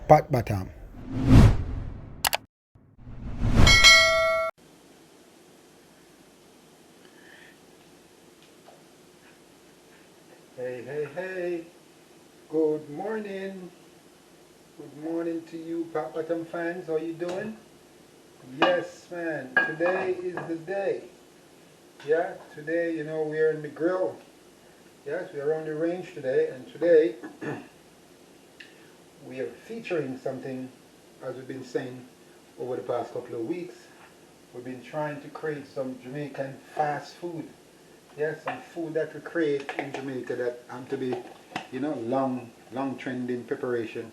pot bottom. Hey, hey, hey. Good morning. Good morning to you, pot bottom fans. How you doing? Yes, man. Today is the day. Yeah, today, we're in the grill. Yes, we're on the range today, and today we are featuring something, as we've been saying over the past couple of weeks. We've been trying to create some Jamaican fast food. Yes, some food that we create in Jamaica that to be, long trending preparation.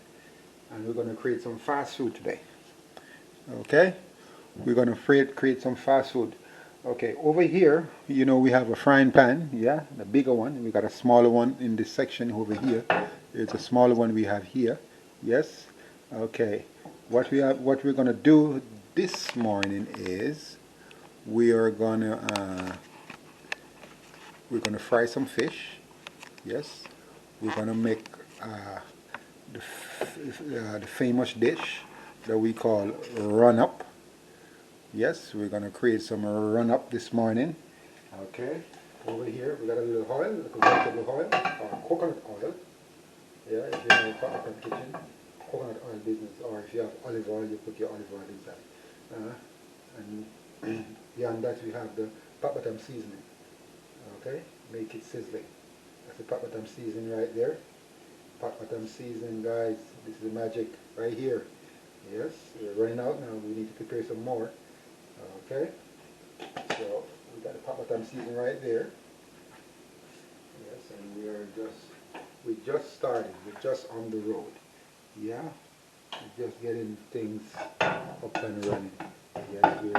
And we're going to create some fast food today. Okay? We're going to create some fast food. Okay, over here, we have a frying pan, yeah, the bigger one. We got a smaller one in this section over here. There's a smaller one we have here. Yes. Okay. What we're gonna do this morning is we're gonna fry some fish. Yes. We're gonna make the famous dish that we call Runup. Yes, we're gonna create some Runup this morning. Okay. Over here we got a little oil, like a vegetable oil or coconut oil. Yeah, if you know Papa kitchen, coconut oil business, or if you have olive oil, you put your olive oil inside. And beyond that, we have the papatam seasoning. Okay, make it sizzling. That's the papatam seasoning right there. Papatam seasoning, guys. This is the magic right here. Yes, we're running out now. We need to prepare some more. Okay, so we got the papatam seasoning right there. Yes, and we just started. We're just on the road. Yeah, we're just getting things up and running. Yes, we're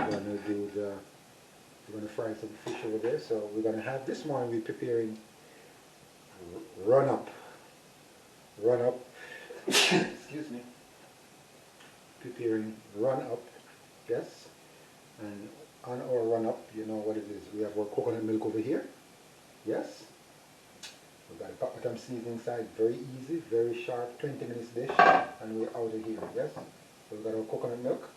gonna fry some fish over there. So we're gonna have this morning. We're preparing Runup. Runup. Excuse me. Preparing Runup. Yes, and on our Runup, you know what it is. We have our coconut milk over here. Yes. We've got a papatam seasoning side, very easy, very sharp, 20 minutes dish, and we're out of here, yes? So we've got our coconut milk,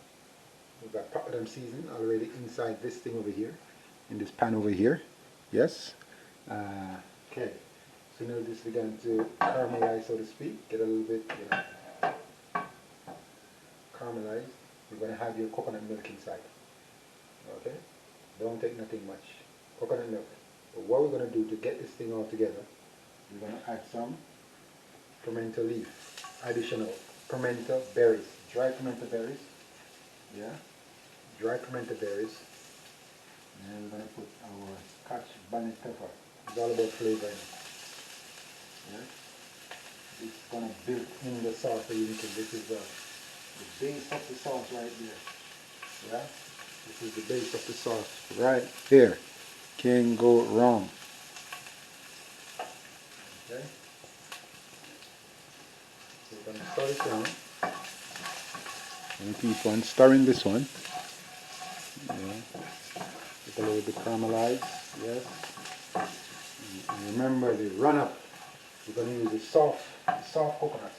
we've got papatam seasoning already inside this thing over here, in this pan over here, yes? Okay, so now this is beginning to caramelize, so to speak, get a little bit, caramelized. You're going to have your coconut milk inside, okay? Don't take nothing much, coconut milk. But what we're going to do to get this thing all together, we're going to add some pimento leaf, additional pimento berries, dry pimento berries, yeah, dry pimento berries, and we're going to put our scotch bonnet pepper. It's all about flavoring. Yeah, it's going to build in the sauce that you're making. This is the base of the sauce right there. Yeah, this is the base of the sauce right here. Can't go wrong. Okay. So we're going to stir it down. And keep on stirring this one. Yeah. Get a little bit caramelized. Yes. And remember the Runup. We're going to use the soft coconut.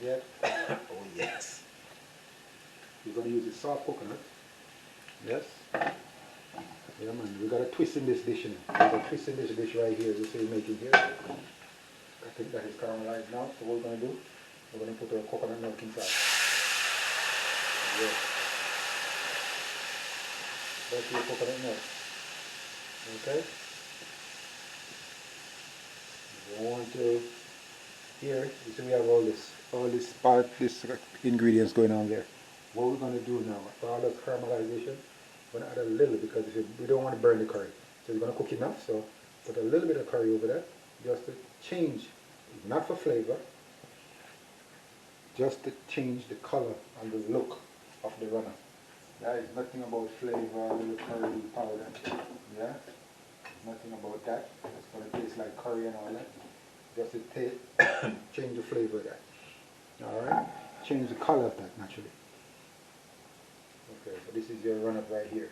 Yeah. Oh yes. We're going to use the soft coconut. Yes. Yeah man, we got a twist in this dish. We got a twist in this dish right here. This is what we're making here. I think that is caramelized now. So what we're going to do, we're going to put our coconut milk inside. Yes. That's your coconut milk. Okay. You want to here, you see we have all this ingredients going on there. What we're going to do now, for all this caramelization, we're going to add a little because we don't want to burn the curry. So we're going to cook enough, so put a little bit of curry over that, just to change, not for flavor, just to change the color and the look of the runner. There is nothing about flavor, a little curry powder, yeah? Nothing about that. It's going to taste like curry and all that. Just to change the flavor of that. Alright? Change the color of that naturally. Okay, so this is your run-up right here.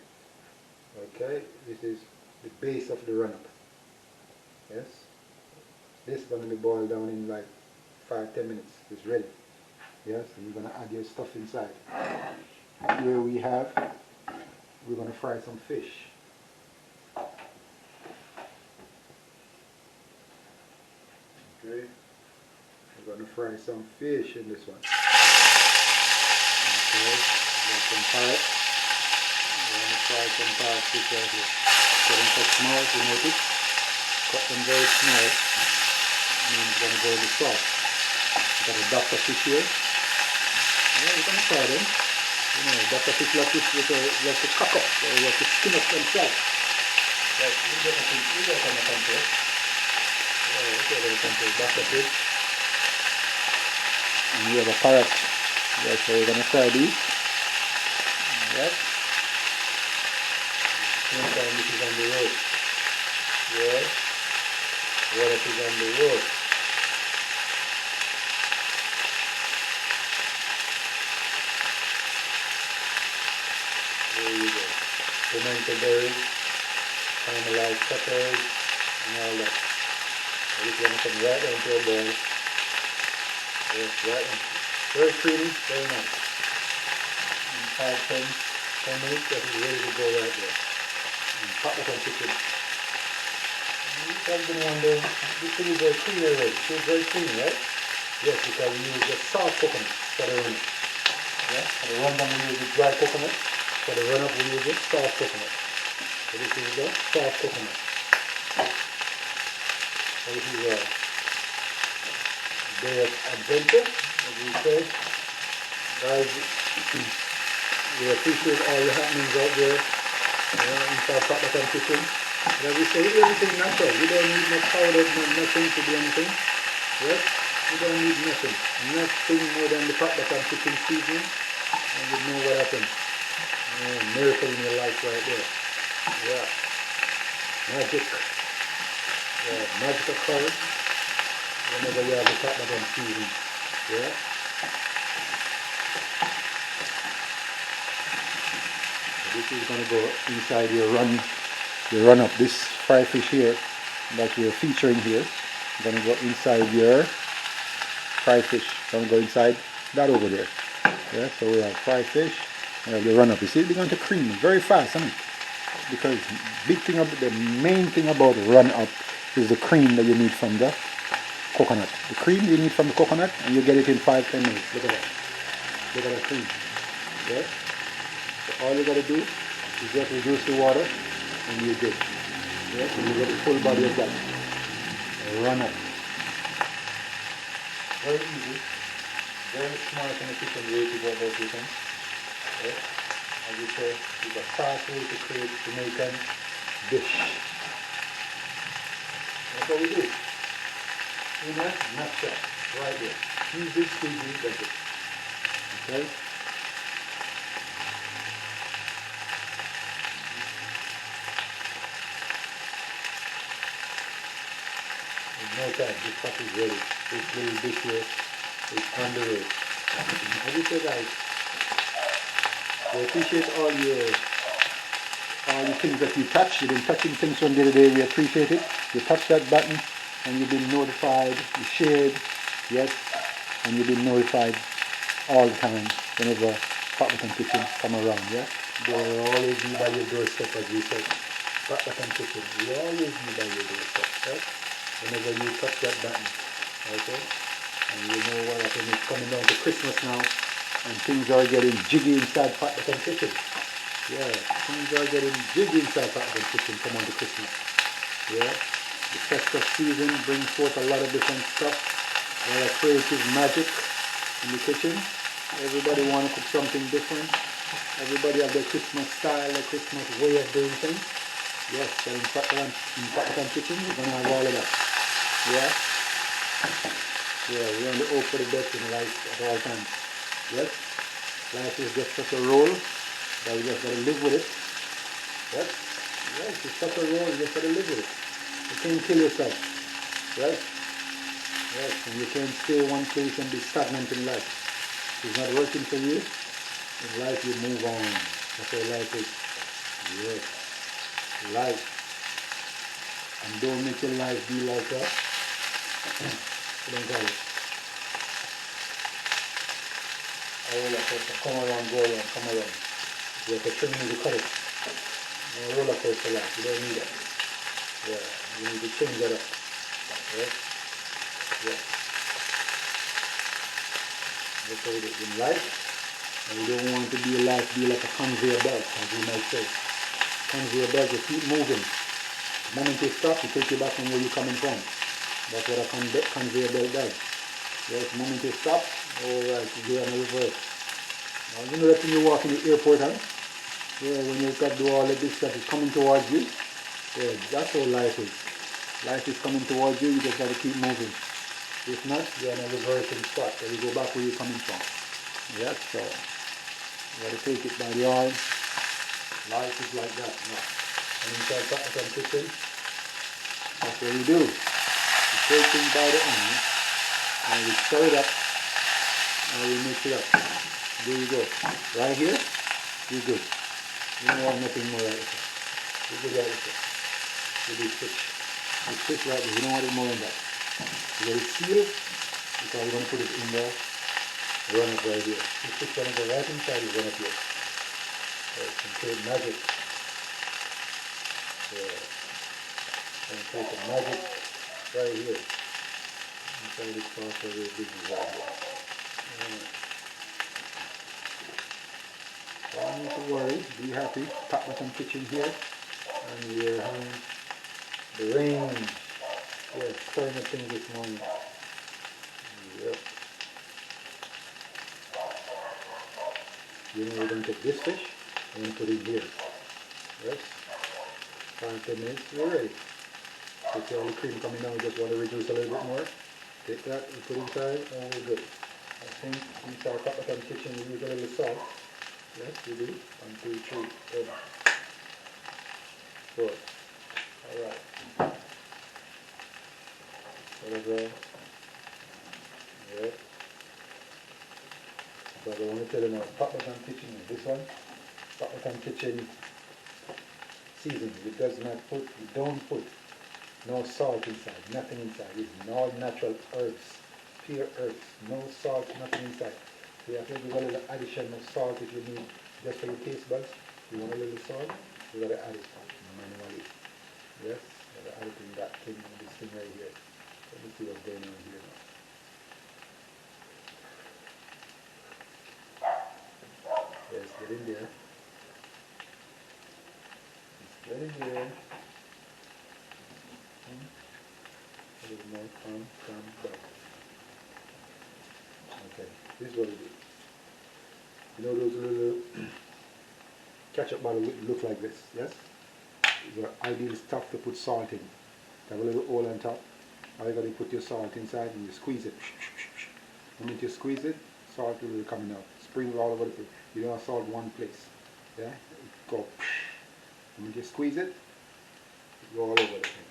Okay, this is the base of the run-up. Yes? This is going to be boiled down in like 5-10 minutes. It's ready. Yes, and you're going to add your stuff inside. Here we're going to fry some fish. Okay, we're going to fry some fish in this one. Okay, got some parrot. We're going to fry some parrot fish right here. Cut them quite small, if you notice. Cut them very small. Means we're going to go in the sauce. We've got a doctor fish here. Yeah, we're going to fry them. You know, doctor fish like this with a cock up, or like to skin up themselves. Like, you get a fish, you get a control. Yeah, okay, there's a control, doctor fish. And we have a parrot. Yeah, so we're going to fry these. Yes. Same time this is on the road. Yes. Water is on the road. There you go. Pimento berries, caramelized peppers, and all that. So this one comes right down to a boil. Yes, right in. Very creamy, very nice. In 10 minutes, that is ready to go right there. And pot that on chicken. You have been wondering, this thing is very clean already. It feels very clean, right? Yes, because we use the soft coconut for the runner. Yeah? For the rundown we use the dry coconut. For the run-up we use the soft coconut. So this is the soft coconut. So this is a day of adventure, as we say. Guys, we appreciate all the happenings out there, inside Pop Button Kitchen. But as we say, everything natural. We don't need no powder, nothing to do anything. Yes? We don't need nothing. Nothing more than the Pop Button Kitchen seasoning. And you know what happens. Miracle in your life right there. Yeah. Magic. Yeah, magic occurs whenever you have the Pop Button seasoning. Yeah. This is going to go inside your run up. This fry fish here that we're featuring here, going to go inside your fry fish. Going to go inside that over there. Yeah, so we have fry fish, we have the run up. You see, they're going to cream very fast, isn't it? Because the main thing about run up is the cream that you need from the coconut. The cream you need from the coconut, and you get it in 5-10 minutes. Look at that. Look at that cream. Yeah. So all you got to do is just reduce the water and you're good. Yeah, and you get the full body of that. Run up. Very easy. Very smart and efficient way to go about this thing. Yeah. As you say, it's a fast way to create Jamaican dish. That's what we do. In a nutshell. Right there. Easy, easy, that's it. Okay? No time, this pot is ready. This little dish here is on the road. As you say, guys, we appreciate all the things that you touch. You've been touching things from day to day. We appreciate it. You touch that button and you've been notified. You shared, yes, and you've been notified all the time whenever Pop Button Kitchen come around. Yeah, they'll always be by your doorstep, as we say. Pop Button Kitchen, we always be by your doorstep. Right? Whenever you touch that button, okay? And you know what happens, it's coming down to Christmas now, and things are getting jiggy inside Pop Button Kitchen. Yeah, things are getting jiggy inside Pop Button Kitchen, come on to Christmas. Yeah, the festive season brings forth a lot of different stuff, a lot of creative magic in the kitchen. Everybody want to cook something different. Everybody have their Christmas style, their Christmas way of doing things. Yes, so in Pop Button Kitchen, we're going to have all of that. Yeah? Yeah, we're on the hope for the best in life at all times. Yes? Life is just such a role that we just got to live with it. Yes? Yes, it's such a role, you just got to live with it. You can't kill yourself. Right? Yes, and you can't stay one place and be stagnant in life. If it's not working for you, in life you move on. That's how life is. Yes. Life. And don't make your life be like a what do you call it? roller coaster. Come around, go around, come around. You have to trim in the cut it. No roller coaster like, you don't need it. Yeah, you need to change that up. Right? Yeah. That's how it is in life. And we don't want to be like a conveyor belt, as we might say. Conveyor belt, you keep moving. The moment you stop, you take you back from where you're coming from. That's what a conveyor belt does. Yes, the moment you stop, alright, you do another reverse. Now you know that when you walk in the airport, huh? Yeah, when you got to do all of this stuff, it's coming towards you. Yeah, that's how life is. Life is coming towards you, you just got to keep moving. If not, you're in a reversing spot, then you go back where you're coming from. Yes, so you got to take it by the arm. Life is like that. No. And inside Pakistan kitchen, that's what we do. We take things by the arm, and we stir it up, and we mix it up. There you go. Right here, you're good. You don't want nothing more like this. You're good like this. You do fish. You fish right there. You don't want it more than that. You let it seal, because we're going to put it in there. Run up right here. You fish going to go right inside, you run up here. Some create magic. Yeah. And create some magic right here. Inside this sauce right here, this is right here. Don't need to worry, be happy. Pat Button Kitchen here. And we're having the rain. Yeah, stirring up things this morning. Yep. You know we're going to take this fish and put it here. Yes. 5-10 minutes, we're ready. You see all the cream coming down, we just want to reduce a little bit more. Take that, we put inside, and we're good. I think inside our Pat Button Kitchen we use a little salt. Yes, we do. 1, 2, 3, good. Good. Alright. Whatever. Yeah. So I want to tell you now, Pat Button Kitchen is this one. Pat Button Kitchen seasoning. It does not put, you don't put no salt inside, nothing inside. It's all natural herbs, pure herbs, no salt, nothing inside. So you have to give a little addition of salt if you need, just for your taste buds. If you want a little salt, you got to add it manually. Yes, you got to add it in that thing, this thing right here. Let me see what's going on here now. Yes, get in there. Just get in there. A little more, come back. Okay, this is what we do. You know those little ketchup bottles look like this, yes? These are ideal stuff to put salt in. Have a little hole on top. All you got to put your salt inside and you squeeze it. The moment you squeeze it, salt will be coming out. Sprinkle all over the place. You don't have salt one place. Yeah? It go. The moment you squeeze it, go all over the thing.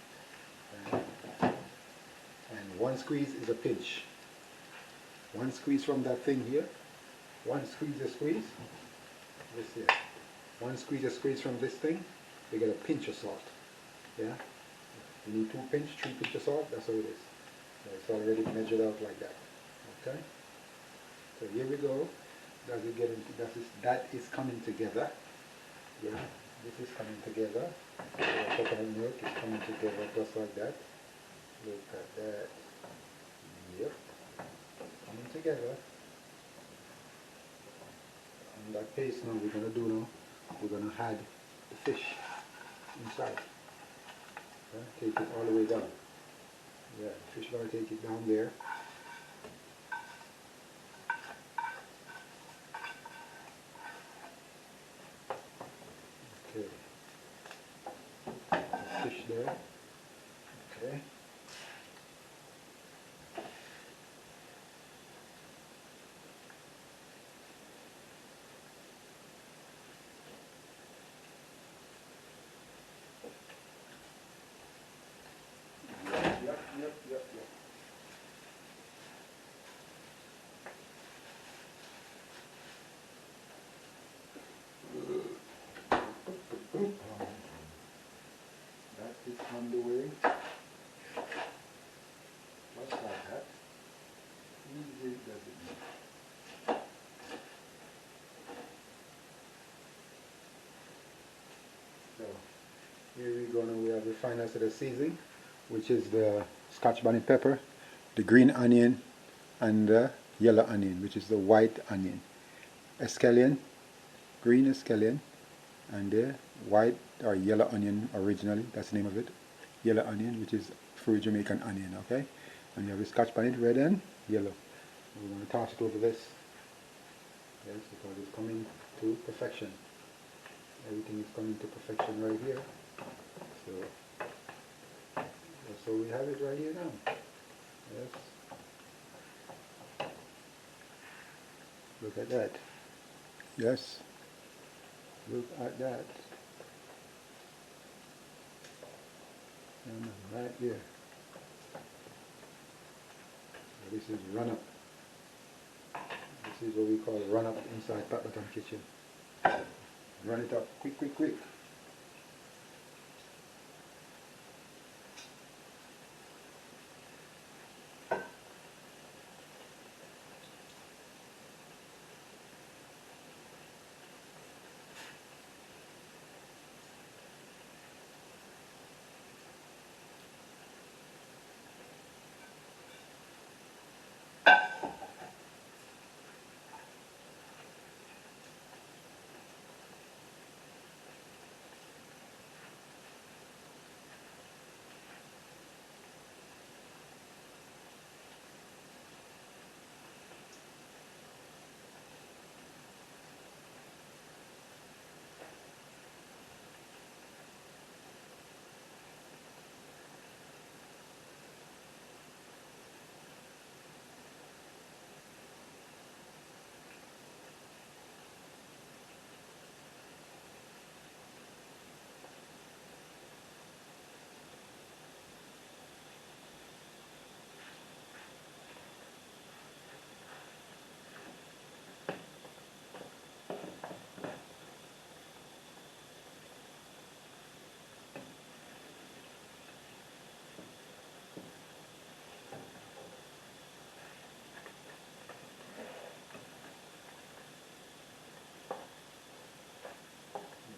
Yeah? And one squeeze is a pinch. One squeeze from that thing here. One squeeze a squeeze. This here. One squeeze a squeeze from this thing. You get a pinch of salt. Yeah? You need 2 pinch, 3 pinch of salt. That's how it is. So it's already measured out like that. Okay? So here we go. That is coming together. Yeah? This is coming together. So coconut milk is coming together just like that. Look at that. Yep. Coming together. And that paste now we're going to do now, we're going to add the fish inside. Yeah, take it all the way down. Yeah, the fish going to take it down there. Okay. The fish there. Okay. Yep. That is on the way. Just like that. Easy does it. Here we go now, we have the final set of seasoning, which is the scotch bonnet pepper, the green onion, and the yellow onion, which is the white onion. Escallion, green escallion, and the white or yellow onion originally, that's the name of it. Yellow onion, which is true Jamaican onion, okay? And you have the scotch bonnet, red and yellow. We're going to toss it over this. Yes, because it's coming to perfection. Everything is coming to perfection right here. So we have it right here now. Yes. Look at that. Yes. Look at that. And right there. So this is Runup. This is what we call Runup inside Pat Button Kitchen. Run it up, quick, quick, quick.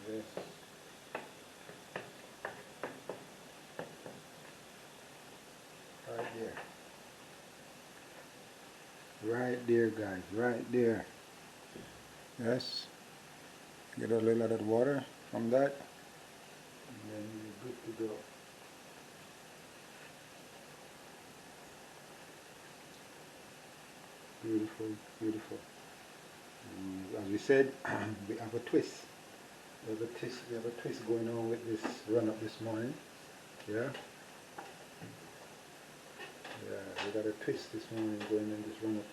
Yes. Right there. Right there, guys. Right there. Yes. Get a little of that water from that. And then you're good to go. Beautiful, beautiful. As we said, we have a twist. We have a twist going on with this run-up this morning. Yeah? Yeah, we got a twist this morning going in this run-up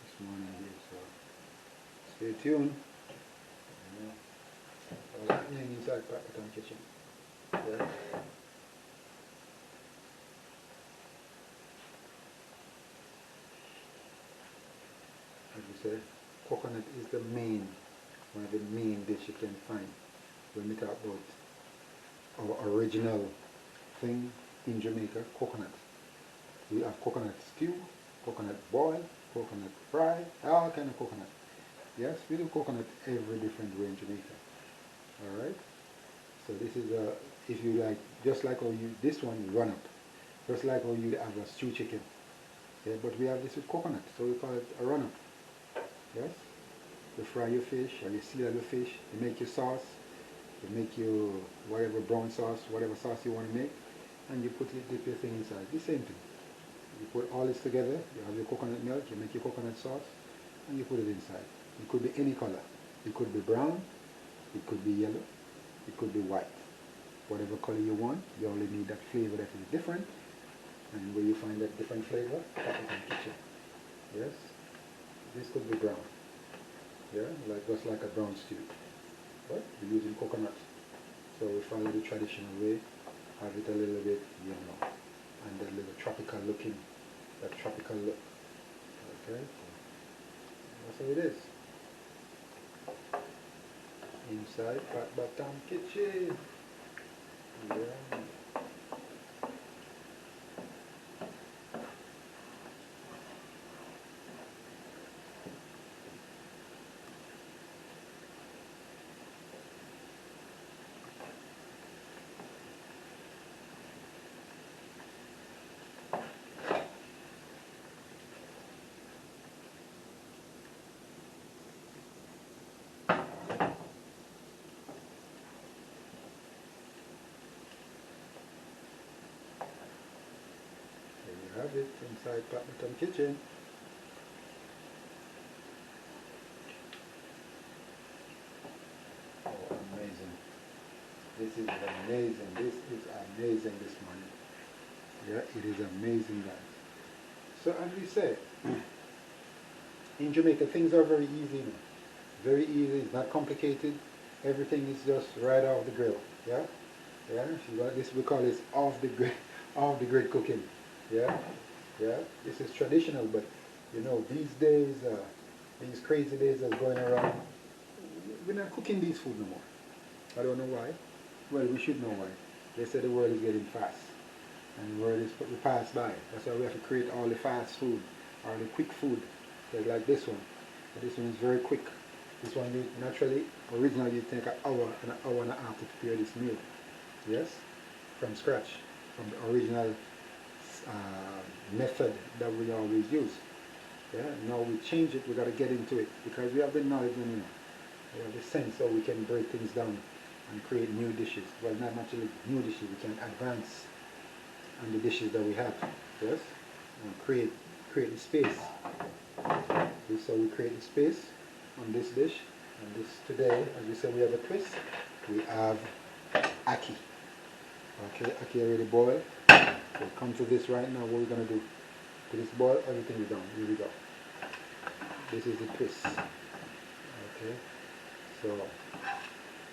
this morning here, so stay tuned. You know, what's happening inside Pat Button Kitchen. Yeah? As we said, coconut is the main, one of the main dishes you can find when we talk about our original thing in Jamaica, coconut. We have coconut stew, coconut boil, coconut fry, all kind of coconut. Yes, we do coconut every different way in Jamaica. Alright? So this is if you like, just like how you, this one run up. Just like how you have a stew chicken. Yeah, but we have this with coconut, so we call it a run up. Yes? You fry your fish, or you seal your fish, you make your sauce, you make your whatever brown sauce, whatever sauce you want to make, and you put it, dip your thing inside. The same thing. You put all this together, you have your coconut milk, you make your coconut sauce, and you put it inside. It could be any color. It could be brown, it could be yellow, it could be white. Whatever color you want, you only need that flavor that is different. And where you find that different flavor, Pat Button Kitchen. Yes? This could be brown. Yeah, like just like a brown stew. But we're using coconut. So we follow the traditional way, have it a little bit, you know, and a little tropical looking, that tropical look. Okay, so that's how it is. Inside Pat Button Kitchen. Yeah. have it inside Pat Bottom Kitchen. Oh, amazing. This is amazing. This is amazing this morning. Yeah, it is amazing, guys. So as we say, in Jamaica things are very easy now. Very easy, it's not complicated. Everything is just right off the grill. Yeah? Yeah? This we call this off the grid off the grid cooking. Yeah? Yeah? This is traditional, but you know, these days, these crazy days that's going around, we're not cooking these food no more. I don't know why. Well, we should know why. They say the world is getting fast. And the world is we pass by. That's why we have to create all the fast food or the quick food. Like this one. This one is very quick. This one you originally you take an hour and a half to prepare this meal. Yes? From scratch. From the original method that we always use. Yeah? Now we change it, we got to get into it because we have the knowledge and we have the sense so we can break things down and create new dishes. Well, not actually new dishes, we can advance on the dishes that we have. Yes? And create the space. This is how we create the space on this dish. And this today, as we said, we have a twist. We have ackee. Okay, ackee already boiled. So come to this right now. What we're gonna do? To this boil, everything is done. Here we go. This is the twist. Okay. So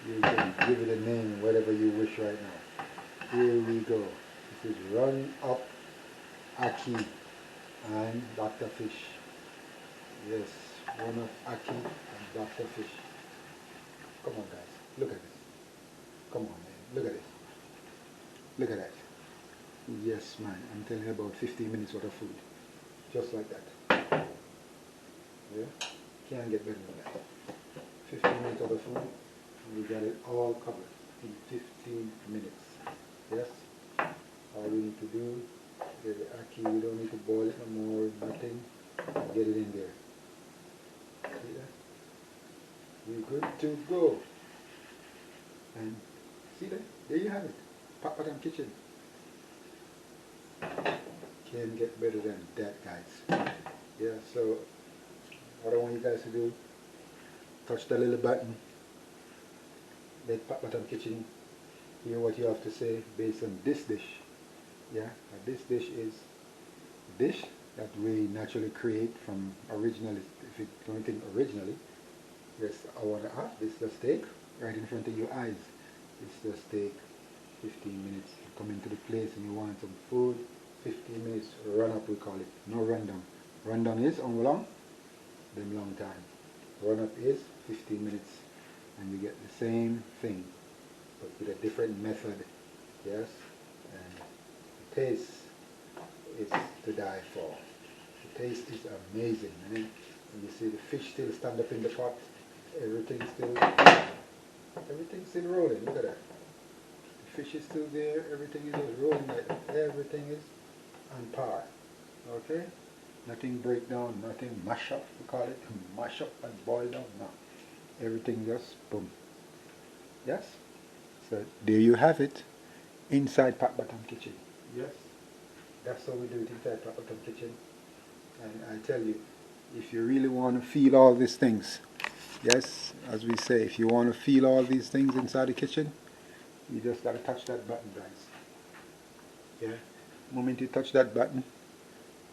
you can give it a name, whatever you wish right now. Here we go. This is Runup, ackee, and Dr. Fish. Yes, Runup, ackee, and Dr. Fish. Come on, guys. Look at this. Come on, man. Look at it. Look at that. Yes, man. I'm telling you, about 15 minutes worth of food. Just like that. Yeah? Can't get better than that. 15 minutes worth of food. And we got it all covered in 15 minutes. Yes? All we need to do, get the ackee. We don't need to boil it no more. Nothing. Get it in there. See that? We're good to go. And see that? There you have it. Pat Bottom Kitchen. Can't get better than that, guys. Yeah, so what I want you guys to do, touch the little button. Let Pat Bottom Kitchen hear what you have to say based on this dish. Yeah, and this dish is a dish that we naturally create from originally, if you don't think originally, yes, I want to have this the steak right in front of your eyes. It's the steak, 15 minutes. You come into the place and you want some food, 15 minutes, run up we call it, no rundown. Rundown is on long, then long time. Run up is 15 minutes and you get the same thing, but with a different method, yes, and the taste is to die for. The taste is amazing, man. And you see the fish still stand up in the pot, everything's still rolling, look at that. The fish is still there, everything is just rolling like that. Everything is on par, okay? Nothing break down, nothing mash up, we call it, mash up and boil down, no. Everything just boom. Yes? So there you have it, inside Pat Bottom Kitchen. Yes? That's how we do it inside Pat Bottom Kitchen. And I tell you, if you really want to feel all these things, yes, as we say, if you want to feel all these things inside the kitchen, you just got to touch that button, guys. Yeah? The moment you touch that button,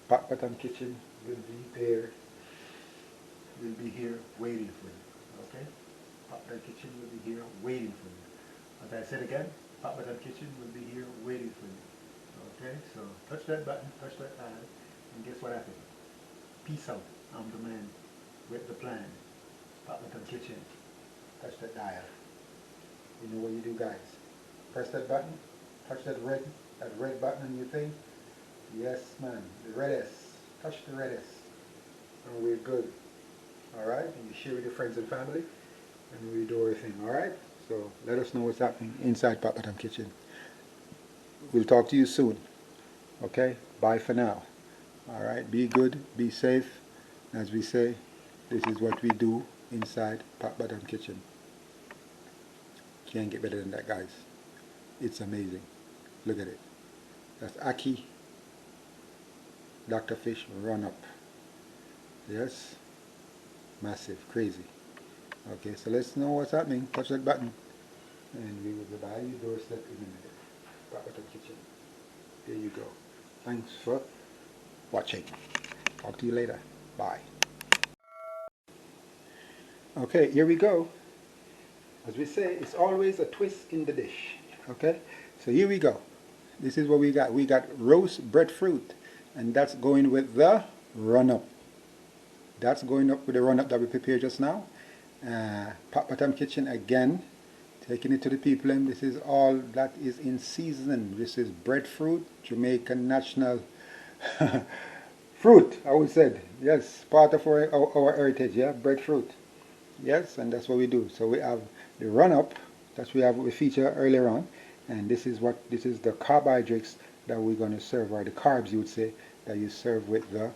Pat Bottom Kitchen will be there, will be here waiting for you. Okay? Pat Bottom Kitchen will be here waiting for you. As I said again, Pat Bottom Kitchen will be here waiting for you. Okay? So touch that button, touch that dial, and guess what happens? Peace out. I'm the man with the plan. Pat Bottom Kitchen. Touch that dial. You know what you do, guys? Press that button, touch that red button on your thing. Yes, man, the red S. Touch the red S. And we're good. Alright? And you share with your friends and family. And we do everything. Alright? So let us know what's happening inside Pat Bottom Kitchen. We'll talk to you soon. Okay? Bye for now. Alright? Be good, be safe. As we say, this is what we do inside Pat Bottom Kitchen. Can't get better than that, guys. It's amazing. Look at it. That's ackee. Dr. Fish Runup. Yes, massive, crazy. Okay, so let's know what's happening. Touch that button, and we will be by your doorstep in a minute. Back at the kitchen. There you go. Thanks for watching. Talk to you later. Bye. Okay, here we go. As we say, it's always a twist in the dish. Okay, so here we go. This is what we got. We got roast breadfruit, and that's going with the run-up. That's going up with the run-up that we prepared just now. Pat Bottom Kitchen again, taking it to the people, and this is all that is in season. This is breadfruit, Jamaican national fruit, I would say. Yes, part of our heritage, yeah, breadfruit. Yes, and that's what we do. So we have the run-up that we feature earlier on, and this is the carbohydrates that we're going to serve, or the carbs you would say that you serve with the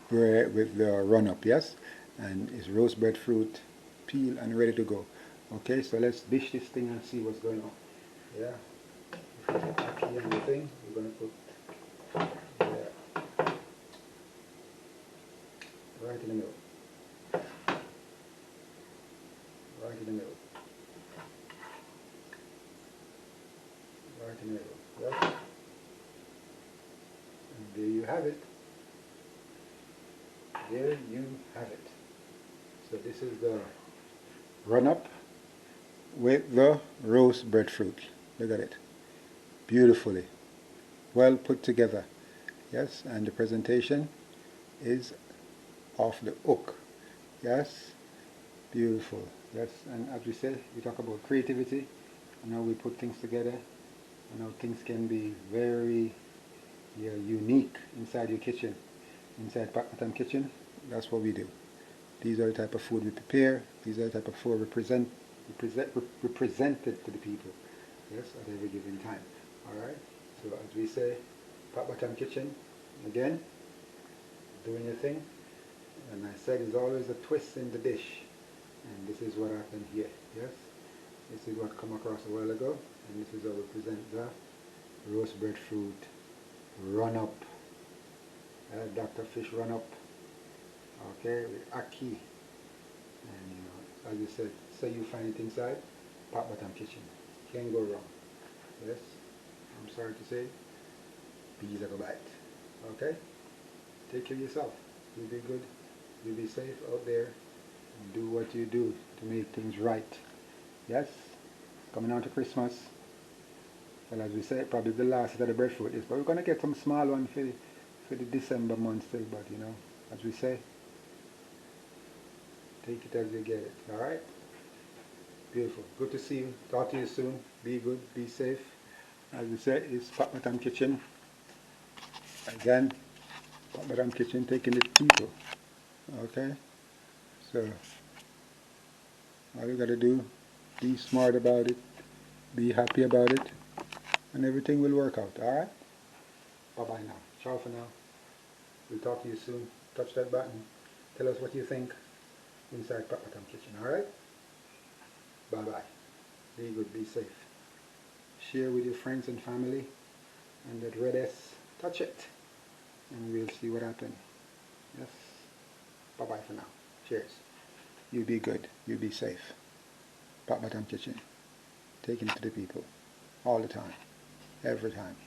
bread, with the run-up. Yes, and it's roast breadfruit, peel and ready to go. Okay, so let's dish this thing and see what's going on. Yeah, if we get the key and the thing, we're going to put there, right in the middle. Right in the middle. Right in the middle. Yes. And there you have it. There you have it. So this is the run-up with the roast breadfruit. Look at it. Beautifully. Well put together. Yes, and the presentation is off the hook. Yes. Beautiful. Yes, and as we said, we talk about creativity and how we put things together and how things can be very unique inside your kitchen, inside Pat Bottom Kitchen. That's what we do. These are the type of food we prepare. These are the type of food represented to the people, yes, at every given time. Alright, so as we say, Pat Bottom Kitchen, again, doing your thing. And I said there's always a twist in the dish. And this is what happened here, yes? This is what come across a while ago, and this is how we present the roast breadfruit run-up, Dr. Fish run-up, okay, with ackee. And as you said, say you find it inside, Pat Bottom Kitchen. Can't go wrong, yes? I'm sorry to say, bees are a bite, okay? Take care of yourself. You be good, you be safe out there. Do what you do to make things right. Yes, coming on to Christmas. Well, as we said, probably the last of the breadfruit is, but we're going to get some small one for the December month still. But you know, as we say, take it as you get it. All right. Beautiful. Good to see you. Talk to you soon. Be good. Be safe. As we said, it's Pat Bottom Kitchen. Again, Pat Bottom Kitchen taking it to people. Okay. So, all you gotta do, be smart about it, be happy about it, and everything will work out, alright? Bye-bye now. Ciao for now. We'll talk to you soon. Touch that button. Tell us what you think inside Pat Bottom Kitchen, alright? Bye-bye. Be good, be safe. Share with your friends and family, and that red S, touch it, and we'll see what happens. Yes? Bye-bye for now. Cheers. You be good. You be safe. Pat Bottom Kitchen. Taking it to the people. All the time. Every time.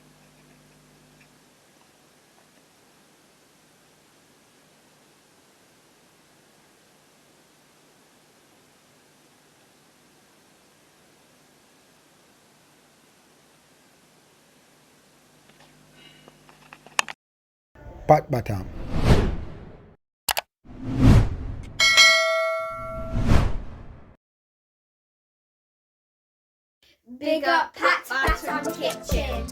Pat Bottom. Big up Pat Bottom Kitchen.